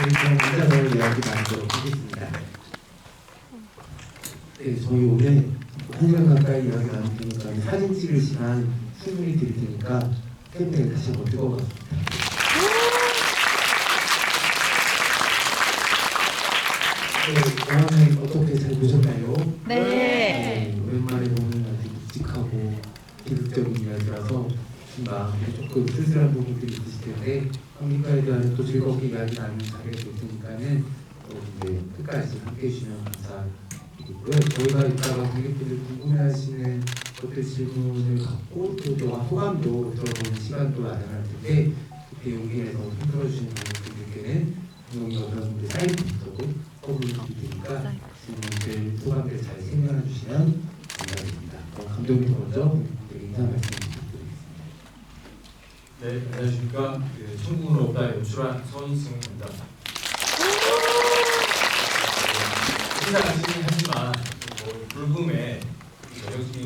저희 혼자서 이야기 나누도록 하겠습니다. 네, 저희 오늘 1시간 가까이 이야기 나눌 테니까 사진 찍을 시간 충분히 드릴 테니까 캠페인 다시 한번 뜨거워봤습니다. 네, 영화는 어떻게 잘 보셨나요? 네. 오랜만에 보는 아주 묵직하고 기극적인 이야기라서 마음에 조금 쓸쓸한 부분들이 있으실 텐데 관객과에 대한 또 즐겁게 이야기 나누는 자리가 될 테니까는 끝까지 함께해 주시면 감사드리고요. 저희가 이따가 관객분들 궁금해하시는 것들 질문을 갖고 또 영화 소감도 들어보는 시간도 마련할 텐데 그때 용기 내서 힘들어주시는 분들께는 감독님 여러분들 사인부터도 선물을 드릴 테니까 질문들 소감들 잘 생각해 주시면 감사드립니다. 감독님 먼저 인사 말씀 부탁드리겠습니다. 네, 안녕하십니까. 천국은 없다 연출한 서인승입니다. 인사하시긴 하지만 불금에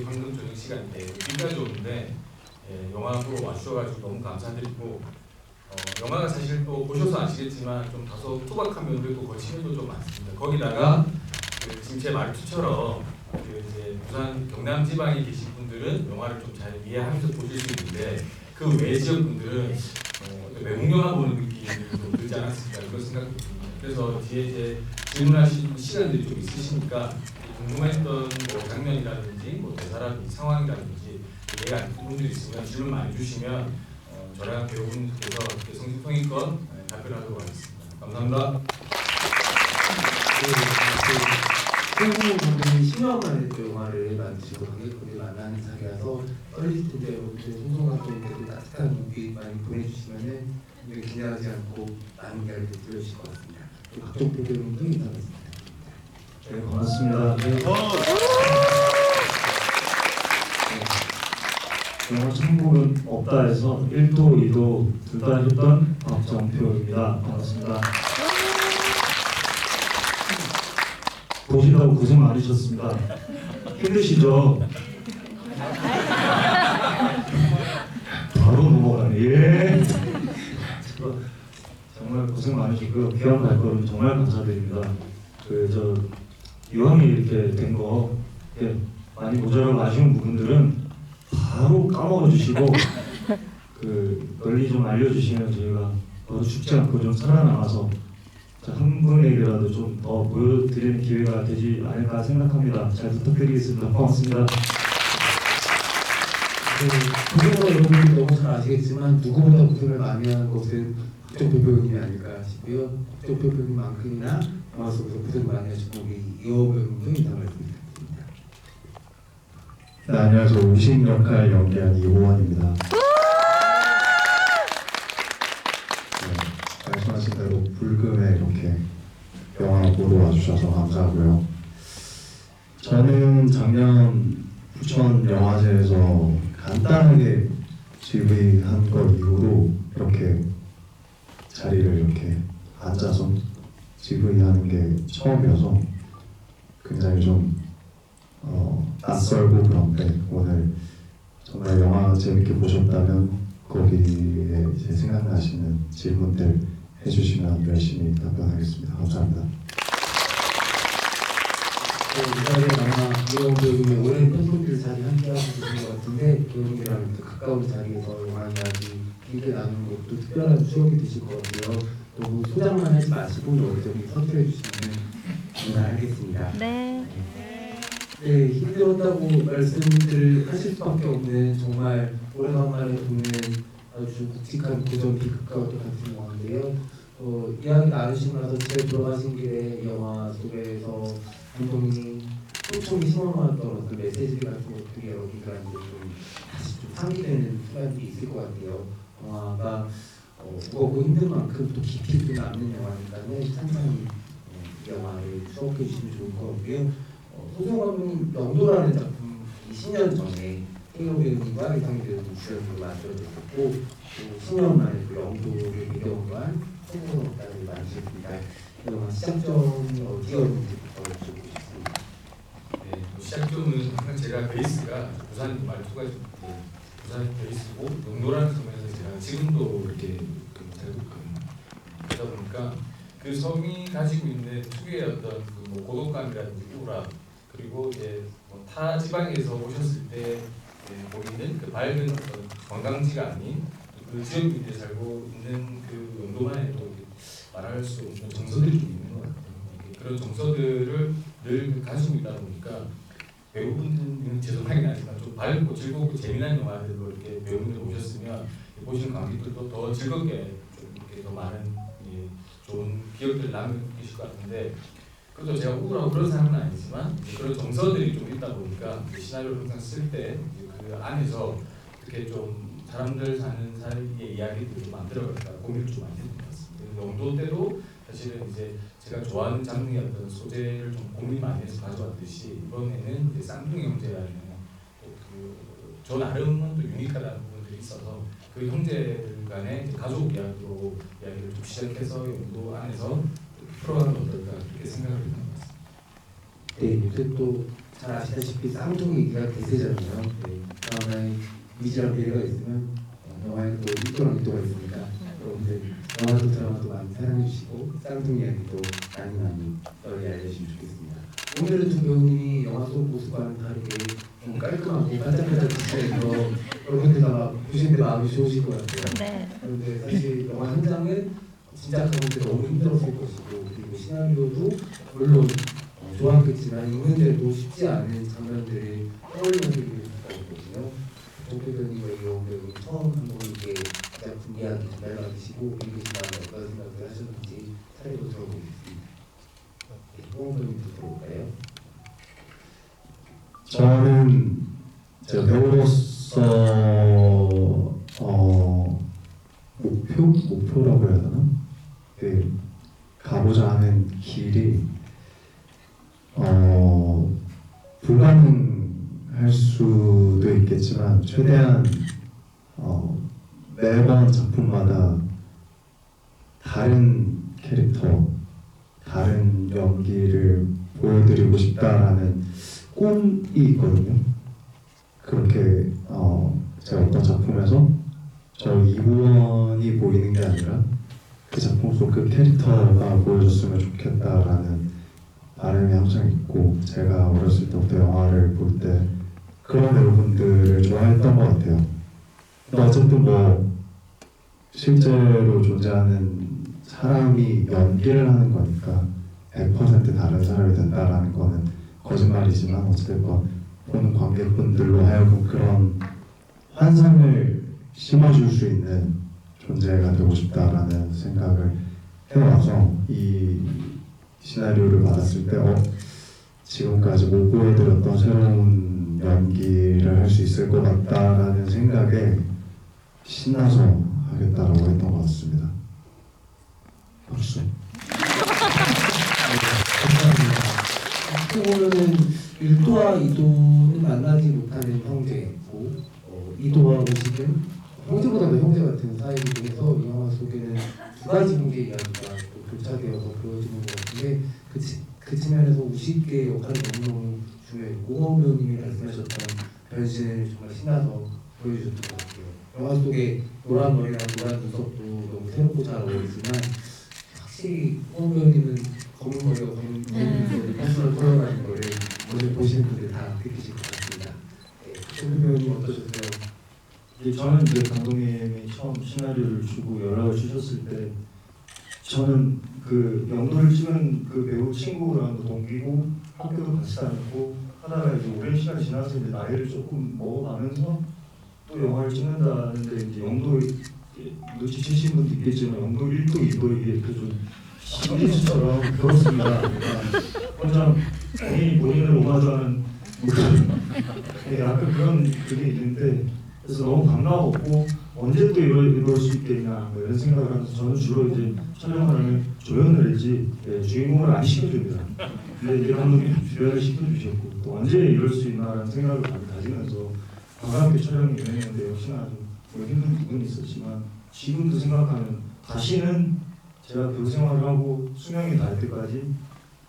황금 저녁 시간대 비까지 오는데 영화 보러 와주셔가지고 너무 감사드리고 영화가 사실 또 보셔서 아시겠지만 좀 다소 투박한 면들도 거치는 도 좀 많습니다. 거기다가 지금 제 말투처럼 이제 부산 경남 지방에 계신 분들은 영화를 좀 잘 이해하면서 보실 수 있는데 그 외 지역 분들은 외국 영화 보는 느낌이 좀 들지 않았을까 그런 생각이 듭니다. 그래서 뒤에 이제 질문하시는 시간들이 좀 있으시니까 궁금했던 뭐 장면이라든지 뭐 대사라든지 상황이라든지 이해가 안 되는 분들이 있으면 질문 많이 주시면 저랑 배우분께서 성심성의껏 답변하도록 하겠습니다. 감사합니다. 최영호 감독님이 10년 만에 또 영화를 만드시고 관객분들 만나는 자리라서 떨리실 텐데 여러분들 송송 감독님께도 따뜻한 눈빛 많이 보내주시면은 굉장히 기대하지 않고 많은 이야기를 들려주실 것 같습니다. 또 박종표 배우님도 인사 말씀드립니다. 네, 고맙습니다. 영화 천국은 없다 해서 1도, 2도 둘 다 했던 박정표입니다. 반갑습니다. 보시다고 고생 많으셨습니다. 힘드시죠? 바로 넘어가네. 예. 정말 고생 많으시고요. 귀한 발걸음 정말 감사드립니다. 이왕이 이렇게 된 거 많이 모자라고 아쉬운 부분들은 바로 까먹어 주시고 널리 좀 알려주시면 저희가 더 죽지 않고 좀 살아남아서 한 분에게라도 좀 더 보여드리는 기회가 되지 않을까 생각합니다. 잘 부탁드리겠습니다. 고맙습니다. 고생을 여러분들이 너무 잘 아시겠지만 누구보다 고생을 많이 한 것은 박종표 배우님이 아닐까 싶고요. 박종표 배우님만큼이나 영화 속에서 고생 많이 하신 우리 이호 배우님도 인사 말씀드립니다. 네, 안녕하세요. 의식 역할 연기한 이호원입니다. 말씀하신 대로 불금에 이렇게 영화 보러 와주셔서 감사하고요. 저는 작년 부천 영화제에서 간단하게 GV한 것 이후로 이렇게 자리를 이렇게 앉아서 GV하는 게 처음이어서 굉장히 좀 낯설고 그런데 오늘 정말 영화 재밌게 보셨다면 거기에 이제 생각나시는 질문들 해주시면 열심히 답변하겠습니다. 감사합니다. 이 자리에 아마 이호 배우님의 오랜 팬분들 자리 함께하고 계신 것 같은데 배우님이랑 가까운 자리에서 영화 이야기 길게 나누는 것도 특별한 추억이 되실 것 같고요. 너무 소장만 하지 마시고 여기저기 서술해 주시면 감사하겠습니다. 네. 네, 힘들었다고 말씀들 하실 수밖에 없는 정말 오래간만에 보는 아주 묵직한 고전 비극과 같은 영화인데요. 이야기 나누시고 나서 집에 돌아가신 길에 영화 속에서 감독님 촘촘히 심어놓았던 어떤 메시지 같은 것들이 여러분들한테 좀 다시 좀 상기되는 순간들이 있을 것 같아요. 영화가 무겁고 힘든 만큼 또 깊이 또 남는 영화니까는 항상 이 영화를 추억해 주시면 좋을 것 같고요. 소정 감독님 영도라는 작품 20년 전에 태경 배우님과 이상희 배우님 주연으로 만들어졌었고 또 10년 만에 또 영도를 배경으로한 천국은 없다를 만드셨습니다. 이 영화 시작점이 어디였는지부터 여쭤보고 싶습니다. 네, 시작점은 항상 제가 베이스가 부산 말투가 부산 베이스고 영도라는 섬에서 제가 지금도 이렇게 살고 하다 보니까 그 성이 가지고 있는 특유의 어떤 그뭐 고독감이라든지 우울함, 그리고 이제 뭐타 지방에서 오셨을 때 보이는 그 밝은 어떤 관광지가 아닌 그 지역민들이 살고 있는 그 영도만의 또 말할 수 없는 정서들이 좀 있는 것 같아요. 그런 정서들을 늘 가지고 있다 보니까 배우분들은 죄송하긴 하지만 좀 밝고 즐겁고 재미난 영화들로 이렇게 배우분들 오셨으면 보시는 관객들도 더 즐겁게 좀 이렇게 더 많은 좋은 기억들을 남기실 것 같은데, 그래도 제가 우울하고 그런 사람은 아니지만 그런 정서들이 좀 있다 보니까 시나리오를 항상 쓸 때 그 안에서 이렇게 좀 사람들 사는 사이의 이야기들을 만들어갈까 고민을 좀 많이 했던 것 같습니다. 영도대로 사실은 이제 제가 좋아하는 장르의 어떤 소재를 좀 고민 많이 해서 가져왔듯이 이번에는 이제 쌍둥이 형제라는 저 나름은 또 유니크한 부분들이 있어서 그 형제들 간의 가족 이야기로 이야기를 좀 시작해서 영도 안에서 풀어가면 어떨까 그렇게 생각을 했던 것 같습니다. 네, 요새 또 잘 아시다시피 쌍둥이 얘기가 대세잖아요. 네, 드라마에 미지랑 배려가 있으면 영화에도 이또랑 이또가 있으니까 여러분들 영화도 드라마도 많이 사랑해주시고 쌍둥이 이야기도 많이 널리 알려주시면 좋겠습니다. 오늘은 두 배우님이 영화 속 모습과는 다르게 좀 깔끔하고 반짝반짝 빛나서 여러분들 다 보시는데 마음이 좋으실 것 같아요. 네. 그런데 사실 영화 현장은 진작하는데 너무 힘들었을 것이고, 그리고 시나리오도 물론 좋았겠지만 읽는데도 쉽지 않은 장면들이 떠올리는 게 있거든요. 정표변님과 이용 배우 처음 한번 이게 작품 이야기 잘 받으시고 읽으시다가 어떤 생각을 하셨는지 차례로 들어보겠습니다. 홍 배우님부터 들어볼까요? 저는 제가 배우로서 목표라고 해야 되나? 그 가고자 하는 길이 불가능할 수도 있겠지만 최대한 매번 작품마다 다른 캐릭터, 다른 연기를 보여드리고 싶다라는 꿈이 있거든요. 그렇게 제가 어떤 작품에서 저 이호원이 보이는 게 아니라 그 작품 속 그 캐릭터가 보여줬으면 좋겠다라는 바람이 항상 있고, 제가 어렸을 때부터 영화를 볼 때 그런 배우분들을 좋아했던 것 같아요. 근데 어쨌든 뭐 실제로 존재하는 사람이 연기를 하는 거니까 100% 다른 사람이 된다라는 거는 거짓말이지만 어쨌든 보는 관객분들로 하여금 그런 환상을 심어줄 수 있는 존재가 되고 싶다라는 생각을 해와서 이 시나리오를 받았을 때 지금까지 못 보여드렸던 새로운 연기를 할 수 있을 것 같다라는 생각에 신나서 하겠다라고 했던 것 같습니다. 박수. 감사합니다. 어떻게 보면은 1도와 2도는 만나지 못하는 형제고, 2도와 50은 형제보다도 형제 같은 사이이기도 해서 이 영화 속에는 두 가지 형제 이야기가 또 교차되어서 보여지는 것 같은데, 그 측면에서 우식의 역할이 너무너무 중요해요. 오건 배우님이 말씀하셨던 변신을 정말 신나서 보여주셨던 것 같아요. 영화 속에 노란 머리랑 노란 눈썹도 너무 새롭고 잘 어울리지만 확실히 오건 배우님은 검은 머리와 검은 눈썹이 personal 컬러라는 거를 오늘 보시는 분들 다 느끼실 것 같습니다. 오건 배우님 어떠셨어요? 저는 이제 감독님이 처음 시나리오를 주고 연락을 주셨을 때 저는 그 영도를 찍은 그 배우 친구랑 동기고 학교도 같이 다녔고 하다가 이제 오랜 시간이 지나서 이제 나이를 조금 먹어가면서 또 영화를 찍는다는데 이제 영도 눈치채신 분도 있겠지만 영도 1도 2도 이게 좀 시리즈처럼 그렇습니다. 혼자 본인을 오마주하는 약간 그런 그게 있는데, 그래서 너무 반가웠고 언제 또 이럴 수 있겠냐 뭐 이런 생각을 하면서 저는 주로 이제 촬영을 하면 조연을 했지 주인공을 안 시켜줍니다. 근데 이제 감독님 주연을 시켜주셨고 또 언제 이럴 수 있나라는 생각을 많이 가지면서 반갑게 촬영이 진행했는데 역시나 좀 힘든 부분이 있었지만 지금도 생각하면 다시는 제가 배우 생활을 하고 수명이 닿을 때까지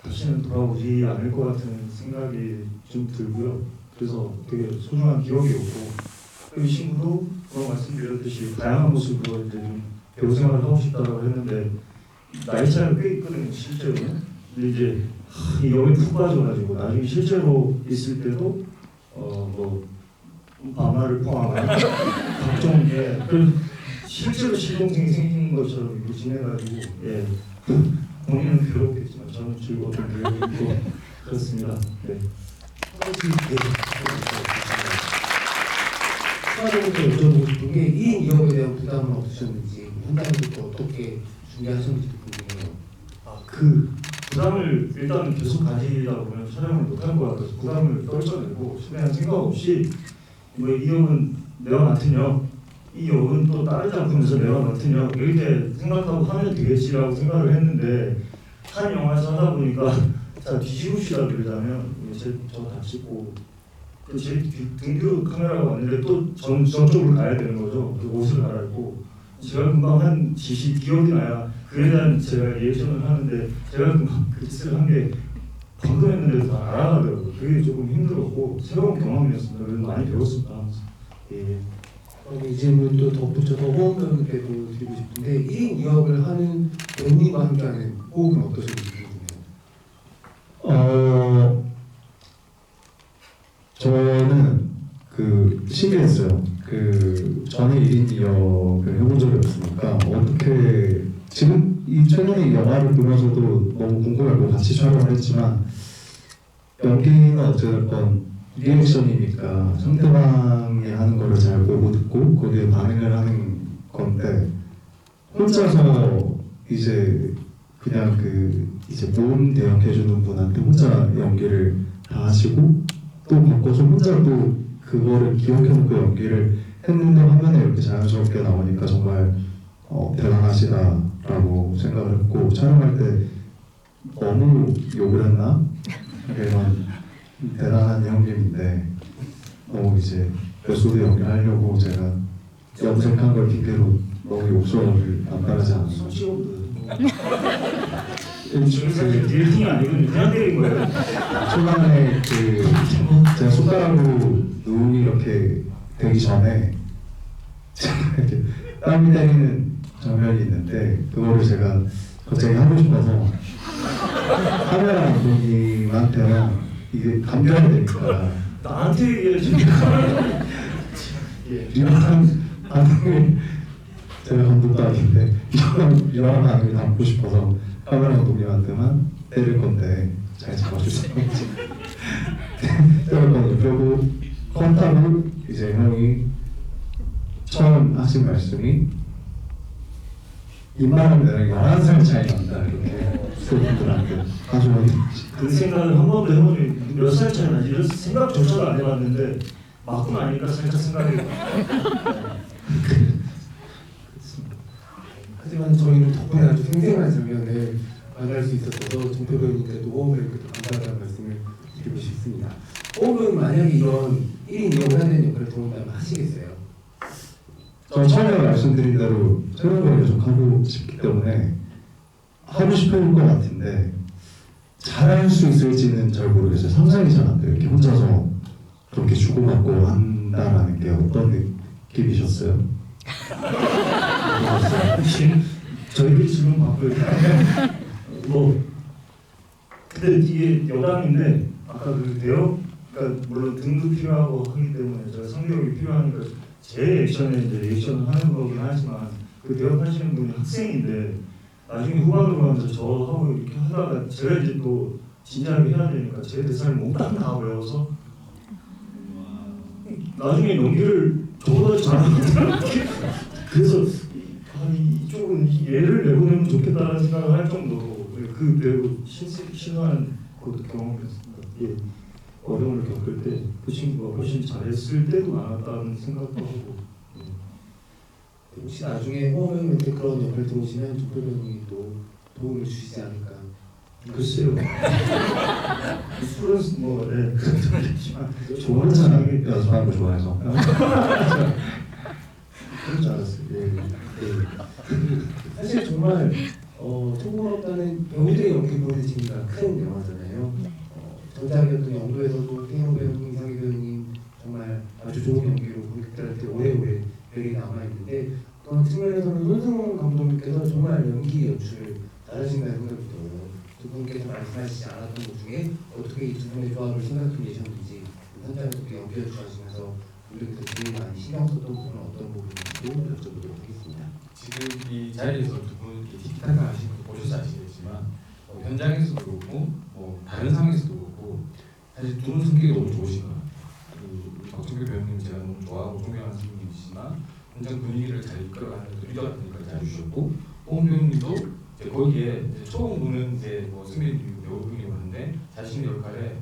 다시는 돌아오지 않을 것 같은 생각이 좀 들고요. 그래서 되게 소중한 기억이었고, 이 친구도 말씀드렸듯이 다양한 모습으로 이제 좀 배우 생활을 하고 싶다고 했는데 나이 차이가 꽤 있거든요 실제로. 근데 이제 이 영에 푹 빠져가지고 나중에 실제로 있을 때도 뭐 반말을 포함한 각종 그 실제로 시동생이 생긴 것처럼 이렇게 지내가지고 본인은 괴롭겠지만 저는 즐거웠던 기억이 있고 그렇습니다. 네. 추가적으로 여쭤보고 싶은 게 1인 2역에 대한 부담은 없으셨는지 현장에서 어떻게 준비하셨는지 궁금해요. 그 부담을 일단 계속 가지다 보면 촬영을 못할 것 같아서 부담을 떨쳐내고 최대한 생각 없이 뭐 이 역은 내가 맡은 역, 이 역은 또 다른 작품에서 내가 맡은 역 이렇게 생각하고 하면 되겠지라고 생각을 했는데 한 영화에서 하다 보니까 자 뒤집읍시다 그러자면 저다 찍고 또 제 등 뒤로 카메라가 왔는데 또 저쪽으로 가야 되는 거죠. 그 옷을 갈아입고 제가 금방 한 짓이 기억이 나야 그에 대한 제가 리액션을 하는데 제가 금방 그 짓을 한 게 방금 했는데도 다 알아가더라고요. 그게 조금 힘들었고 새로운 경험이었습니다. 그래서 많이 배웠습니다. 예. 이 질문 또 덧붙여서 호흡 배우님께도 드리고 싶은데 1인 2역을 하는 배우님과 함께하는 호흡은 어떠셨는지 궁금해요. 저는 그 신기했어요. 그 전에 1인 2역을 해본 적이 없으니까 어떻게 지금 이 최근에 이 영화를 보면서도 너무 궁금하고 같이 촬영을 했지만 연기는 어쨌든 리액션이니까 상대방이 하는 거를 잘 보고 듣고 거기에 반응을 하는 건데 혼자서 이제 그냥 이제 몸 대역해주는 분한테 혼자 연기를 다 하시고 또 바꿔서 혼자 또 그거를 기억해놓고 연기를 했는데 화면에 이렇게 자연스럽게 나오니까 정말 대단하시다라고 생각을 했고 촬영할 때 너무 욕을 했나? 이런 대단한 형님인데 너무 이제 메소드 연기를 하려고 제가 염색한 걸 핑계로 너무 욕설을 남발하지 않았어요. 사실 딜팅이 아니거든요. 그냥 때린 거예요. 초반에 제가 손가락으로 눈이 이렇게 되기 전에 이렇게 땀이 때리는 장면이 있는데 그거를 제가 갑자기 하고 싶어서 카메라 감독님한테는 이게 감겨야 되니까 나한테 얘기해야지. 반응을 제가 감독도 아닌데 이런 반응을 담고 싶어서 카메라 감독님한테만 때릴 건데 잘 잡아주세요. 때렸거든요. 그리고 컷하고 이제 형이 처음 하신 말씀이 입만하면 나랑 11살 차이 난다 이렇게 스태프분들한테 하시거든요. 그 생각을 한 번도 해본 적이 몇 살 차이 나지 이런 생각조차도 안 해봤는데 맞고 나니까 살짝 생각이 하지만 저희는 덕분에 아주 생생한 장면을 만날 수 있었어서 정표 배우님께도 호흡 배우님께도 감사하다는 말씀을 드리고 싶습니다. 호흡 배우님 만약에 이런 1인 2역을 해야 되는 역할을 들어온다면 하시겠어요? 저 처음에 말씀드린 대로 새로운 걸 계속 하고 싶기 때문에 하고 싶을 것 같은데 잘할 수 있을지는 잘 모르겠어요. 상상이 잘 안 돼요. 이렇게 혼자서 그렇게 주고받고 한다라는 게 어떤 느낌이셨어요? 저희들이 지금 바쁠 뭐 근데 이게 여담인데 아까 그 대역 그러니까 물론 등도 필요하고 하기 때문에 제가 성격이 필요하니까 제 액션에 이제 리액션을 하는 거긴 하지만 그 대역하시는 분이 학생인데 나중에 후반으로 가면서 저하고 이렇게 하다가 제가 이제 또 진지하게 해야 되니까 제 대사를 몽땅 다 외워서 나중에 연기를 저보다 잘하는 그래서 이쪽은 얘를 내보내면 좋겠다는 생각을 할 정도로 그 매우 신선한 그 경험이었습니다. 예. 어려움을 겪을 때 그 친구가 훨씬 잘했을 때도 많았다는 생각도 하고 혹시 나중에 호흡 배우님한테 그런 역할 들어오시면 정표 배우님이 또 도움을 주시지 않을까? 글쎄요. 술은 뭐 그렇지만 좋은 사람이 연습하는 거 좋아해서 그런 줄 알았어요. 예. 사실 정말 초보업다는 배우들의 연기 보여지기가 큰 영화잖아요. 전작이었던 연도에서도 태영 배우님, 이상희 배우님 정말 아주 좋은 연기로 관객들한테 오래오래 별이 남아있는데 그런 측면에서는 손승훈 감독님께서 정말 연기 연출 다르신다는 생각이 들어요. 두 분께서 말씀하시지 않았던 것 중에 어떻게 이 두 분의 조합을 생각해 계셨는지 현장에서 연기해 주시면서 우리가 제일 많이 신경 썼던 부분은 어떤 부분인지도 여쭤보도록 하겠습니다. 지금 이 자리에서 두 분 티키타카 하시는 거 보셔서 아시겠지만 현장에서도 그렇고 뭐 다른 상황에서도 그렇고 사실 두 분 성격이 너무 좋으신 거예요. 우리 박종규 배우님 제가 너무 좋아하고 존경하는 선생님이시지만 현장 분위기를 잘 이끌어가는 리더 같은 역할을 잘 해주셨고 홍 배우님도 이제 거기에 이제 처음 보는 이제 뭐 승민 배우분이 오는데 자신의 역할에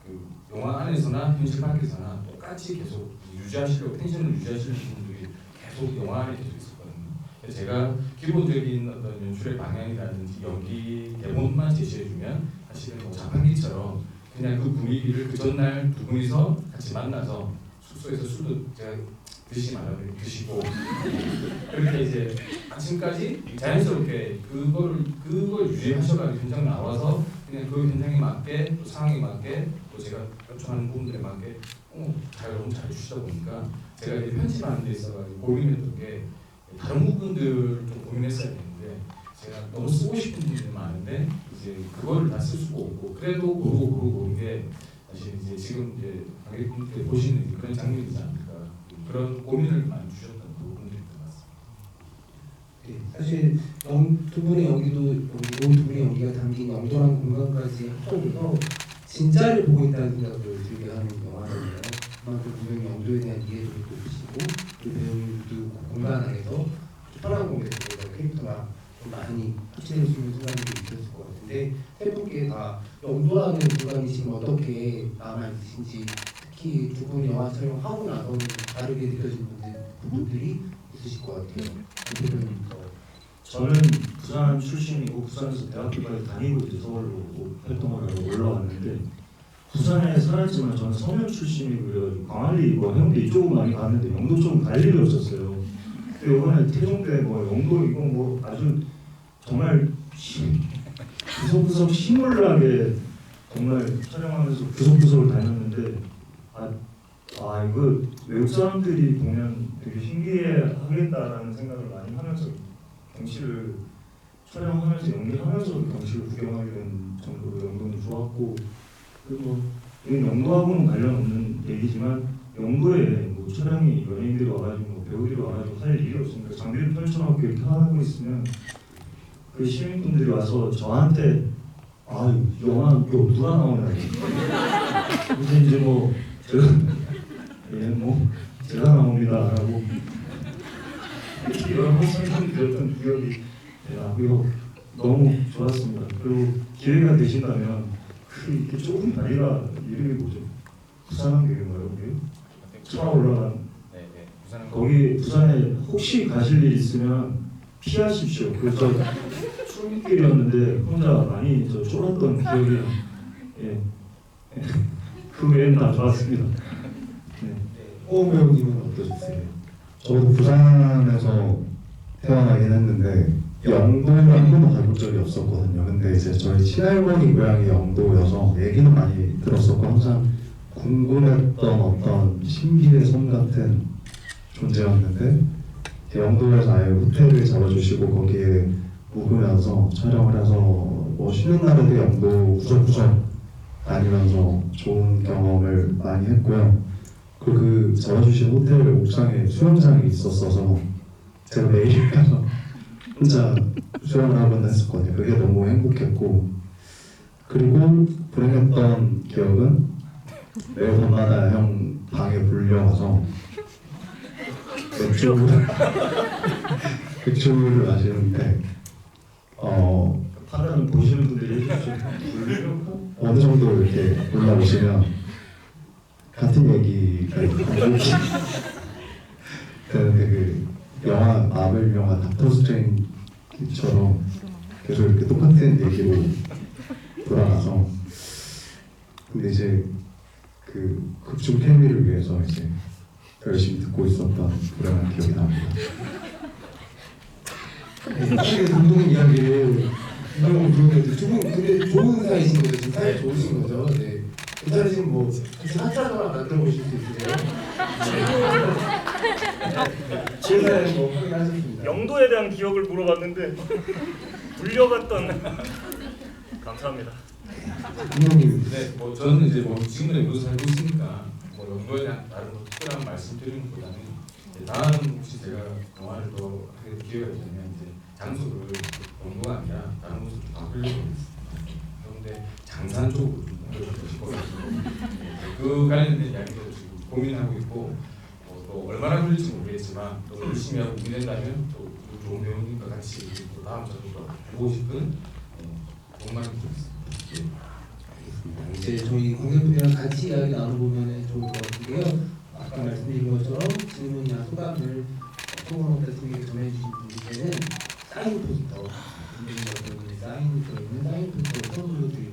그 영화 안에서나 현실 밖에서나 똑같이 계속 유지하시려고 텐션을 유지하시는 분들이 계속 영화 안에 계속 있었거든요. 그래서 제가 기본적인 어떤 연출의 방향이라든지 연기 대본만 제시해주면 사실은 뭐 자판기처럼 그냥 그 분위기를 그 전날 두 분이서 같이 만나서 숙소에서 술도 제가 드시지 말라고 드시고 그렇게 이제 아침까지 자연스럽게 그걸 유지하셔가지고 현장 나와서 그냥 그 현장에 맞게 또 상황에 맞게 또 제가 요청하는 부분들에 맞게 잘 너무 잘 해주시다 보니까 제가 이제 편집하는 데 있어가지고 고민했던 게 다른 부분들을 좀 고민했어야 되는데 제가 너무 쓰고 싶은 부분들이 많은데 이제 그거를 다 쓸 수가 없고 그래도 고르고 이게 사실 이제 지금 이제 관객분들이 보시는 그런 장면이지 않을까 그런 고민을 많이 주셨던 부분들인 것 같습니다. 네, 사실 두 분의 연기도 두 분의 연기가 담긴 영도란 공간까지 합쳐져서 진짜를 보고 있다는 생각을 들게 하는 영화잖아요. 그만큼 분명히 영도에 대한 이해도를 높이시고 그 배우들도 그 공간 안에서 편한 공간에서 캐릭터가 좀 많이 합체될 수 있는 순간들이 있었을 것 같은데 세 분께 다 영도라는 공간이 지금 어떻게 남아있으신지 특히 두 분 영화 촬영하고 나서는 다르게 느껴지는 부분들이 있으실 것 같아요. 저는 부산 출신이고 부산에서 대학교까지 다니고 이제 서울로 활동을 하고 올라왔는데 부산에 살았지만 저는 서면 출신이고요. 광안리 뭐 해운대 이쪽은 많이 갔는데 영도 쪽은 갈 일이 없었어요. 근데 이번에 태종대 뭐 영도 이거 뭐 아주 정말 구석구석 시물나게 정말 촬영하면서 구석구석을 다녔는데 이거 외국 사람들이 보면 되게 신기해하겠다라는 생각을 많이 하면서 경치를 촬영하면서 연기하면서 경치를 구경하게 된 정도로 영도는 좋았고 그리고 이건 영도하고는 관련 없는 얘기지만 영도에 뭐 촬영이 연예인들이 와가지고 뭐 배우들이 와가지고 할 일이 없으니까 장비를 펼쳐놓고 이렇게 하고 있으면 그 시민분들이 와서 저한테 영화 이거 누가 나오냐 근데 이제 뭐 제가 나옵니다라고 여러 번 설명드렸던 기억이 나고요. 너무 좋았습니다. 그리고 기회가 되신다면 이렇게 조금 다리가 이름이 뭐죠? 부산항교인가요? 차 올라간 거기 부산에 혹시 가실 일 있으면 피하십시오. 그저 출근길이었는데 혼자 많이 쫄았던 기억이 그 외에는 다 좋았습니다. 호응 배우님은 어떠셨어요? 저도 부산에서 태어나긴 했는데 영도를 한 번도 가본 적이 없었거든요. 근데 이제 저희 친할머니 고향이 영도여서 얘기는 많이 들었었고 항상 궁금했던 어떤 신비의 섬 같은 존재였는데 영도에서 아예 호텔을 잡아주시고 거기에 묵으면서 촬영을 해서 뭐 쉬는 날에도 영도 구석구석 다니면서 좋은 경험을 많이 했고요. 그 잡아주신 호텔 옥상에 수영장이 있었어서 제가 매일 가서 혼자 수영을 하곤 했었거든요. 그게 너무 행복했고 그리고 불행했던 기억은 매우 밤마다 형 방에 불려가서 맥주를 마시는데 파라는 보시는 분들이 해주시죠. 어느 정도 이렇게 올라오시면 같은 얘기가 되는데 그 영화 마블 영화 닥터 스트레인지처럼 계속 이렇게 똑같은 얘기로 돌아가서 근데 이제 그 극중 케미를 위해서 이제 열심히 듣고 있었던 불행한 기억이 납니다. 사실 감독님 이야기를 이런 부르는데 두 분 근데 좋은 사이신 거죠? 지금 사이 좋으신 거죠? 네. 괜찮으시면 뭐 같이 한잔하나 만들어 보실 수 있으세요? 제 사연 뭐 확인하셨습니다. 영도에 대한 기억을 물어봤는데 물려갔던 감사합니다. 감독님 네, 뭐 저는 이제 뭐 지금은 연구소 살고 있으니까 뭐 연구에 대한 다른 뭐 특별한 말씀 드리는 것보다는 이제 다음 혹시 제가 영화를 더 하게 될 기회가 있다면 이제 장소를 연구가 아니라 다른 곳으로 바꾸려고 했습니다. 그런데 장산 쪽으로 좀 옮겨주고 싶어가지고 그 관련된 이야기도 지금 고민하고 있고 또 얼마나 걸릴지 모르겠지만 또 열심히 하고 고민된다면 또 좋은 배우님과 같이 또 다음 작품도 해보고 싶은 좋은 마음이 들었습니다. 이제 저희 관객분들이랑 같이 이야기 나눠보면 좋을 것 같은데요. 아까 말씀드린 것처럼 질문이나 소감을 토론 같은 게 전해주신 분들께는 사인 포스터, 사인 들어있는 사인 포스터 선물로 드리고